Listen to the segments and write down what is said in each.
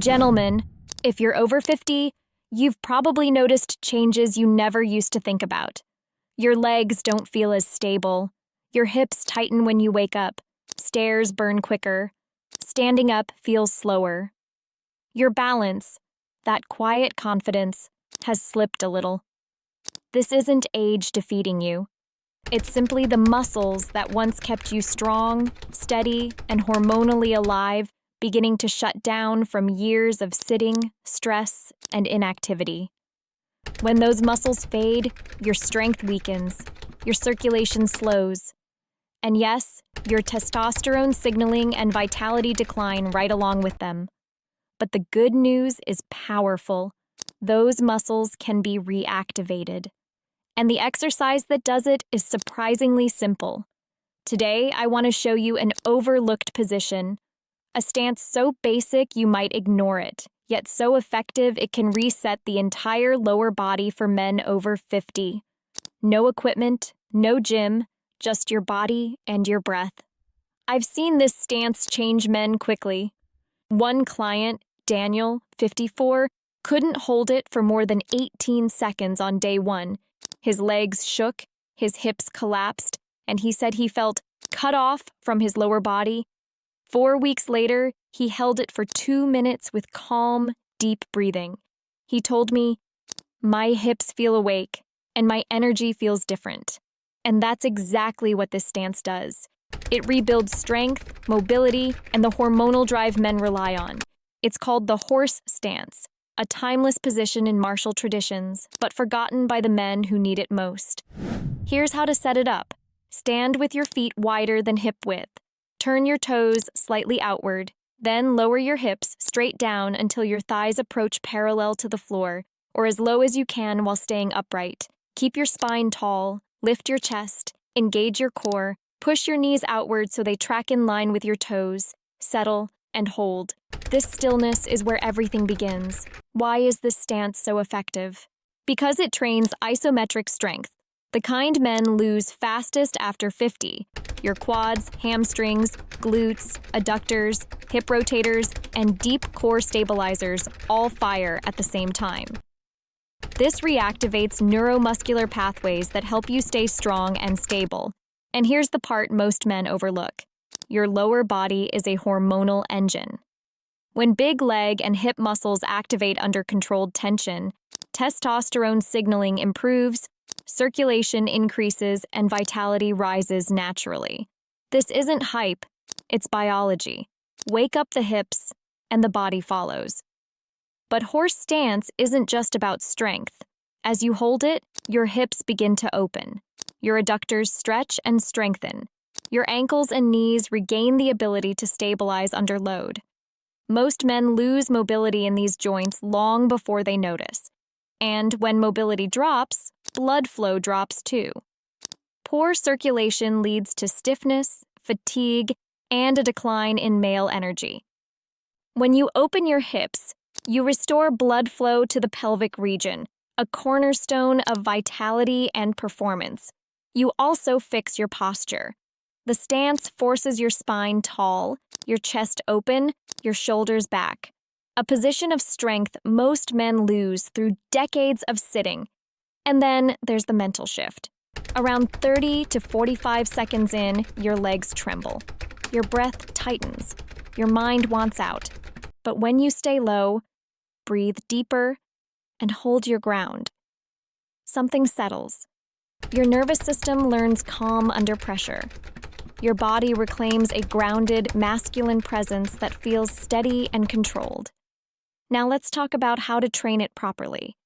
Gentlemen, if you're over 50, you've probably noticed changes you never used to think about. Your legs don't feel as stable. Your hips tighten when you wake up. Stairs burn quicker. Standing up feels slower. Your balance, that quiet confidence, has slipped a little. This isn't age defeating you. It's simply the muscles that once kept you strong, steady, and hormonally alive beginning to shut down from years of sitting, stress, and inactivity. When those muscles fade, your strength weakens, your circulation slows, and yes, your testosterone signaling and vitality decline right along with them. But the good news is powerful. Those muscles can be reactivated. And the exercise that does it is surprisingly simple. Today, I want to show you an overlooked position, a stance so basic you might ignore it, yet so effective it can reset the entire lower body for men over 50. No equipment, no gym, just your body and your breath. I've seen this stance change men quickly. One client, Daniel, 54, couldn't hold it for more than 18 seconds on day one. His legs shook, his hips collapsed, and he said he felt cut off from his lower body. 4 weeks later, he held it for 2 minutes with calm, deep breathing. He told me, "My hips feel awake, and my energy feels different." And that's exactly what this stance does. It rebuilds strength, mobility, and the hormonal drive men rely on. It's called the horse stance, a timeless position in martial traditions, but forgotten by the men who need it most. Here's how to set it up. Stand with your feet wider than hip width. Turn your toes slightly outward, then lower your hips straight down until your thighs approach parallel to the floor, or as low as you can while staying upright. Keep your spine tall, lift your chest, engage your core, push your knees outward so they track in line with your toes, settle, and hold. This stillness is where everything begins. Why is this stance so effective? Because it trains isometric strength, the kind men lose fastest after 50. Your quads, hamstrings, glutes, adductors, hip rotators, and deep core stabilizers all fire at the same time. This reactivates neuromuscular pathways that help you stay strong and stable. And here's the part most men overlook. Your lower body is a hormonal engine. When big leg and hip muscles activate under controlled tension, testosterone signaling improves, circulation increases, and vitality rises naturally. This isn't hype, it's biology. Wake up the hips, and the body follows. But horse stance isn't just about strength. As you hold it, your hips begin to open. Your adductors stretch and strengthen. Your ankles and knees regain the ability to stabilize under load. Most men lose mobility in these joints long before they notice. And when mobility drops, blood flow drops too. Poor circulation leads to stiffness, fatigue, and a decline in male energy. When you open your hips, you restore blood flow to the pelvic region, a cornerstone of vitality and performance. You also fix your posture. The stance forces your spine tall, your chest open, your shoulders back. A position of strength most men lose through decades of sitting. And then there's the mental shift. Around 30 to 45 seconds in, your legs tremble. Your breath tightens. Your mind wants out. But when you stay low, breathe deeper, and hold your ground, something settles. Your nervous system learns calm under pressure. Your body reclaims a grounded, masculine presence that feels steady and controlled. Now let's talk about how to train it properly.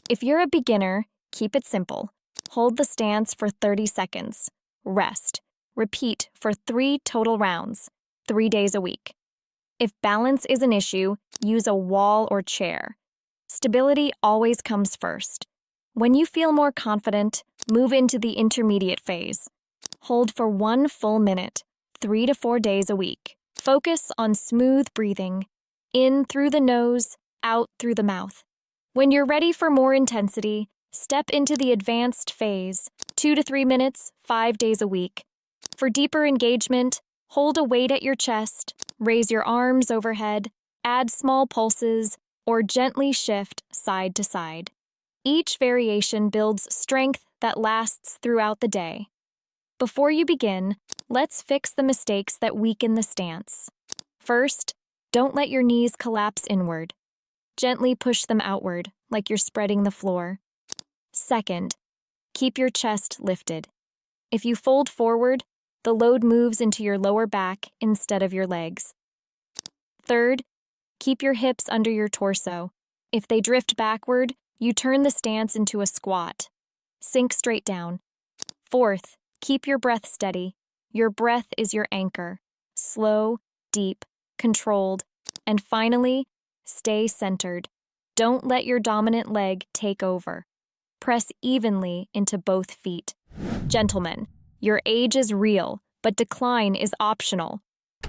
If you're a beginner, keep it simple. Hold the stance for 30 seconds. Rest. Repeat for 3 total rounds, 3 days a week. If balance is an issue, use a wall or chair. Stability always comes first. When you feel more confident, move into the intermediate phase. Hold for 1 full minute, 3 to 4 days a week. Focus on smooth breathing, in through the nose, out through the mouth. When you're ready for more intensity, step into the advanced phase, 2 to 3 minutes, 5 days a week. For deeper engagement, hold a weight at your chest, raise your arms overhead, Add small pulses or gently shift side to side. Each variation builds strength that lasts throughout the day. Before you begin, let's fix the mistakes that weaken the stance. First, don't let your knees collapse inward. Gently push them outward, like you're spreading the floor. Second, keep your chest lifted. If you fold forward, the load moves into your lower back instead of your legs. Third, keep your hips under your torso. If they drift backward, you turn the stance into a squat. Sink straight down. Fourth, keep your breath steady. Your breath is your anchor. Slow, deep, controlled. And finally, stay centered. Don't let your dominant leg take over. Press evenly into both feet. Gentlemen, your age is real, but decline is optional.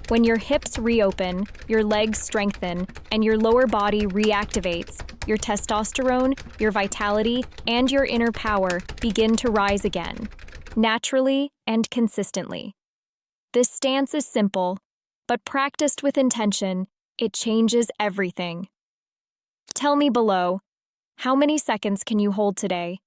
When your hips reopen, your legs strengthen, and your lower body reactivates, your testosterone, your vitality, and your inner power begin to rise again, naturally and consistently. This stance is simple, but practiced with intention, it changes everything. Tell me below, how many seconds can you hold today?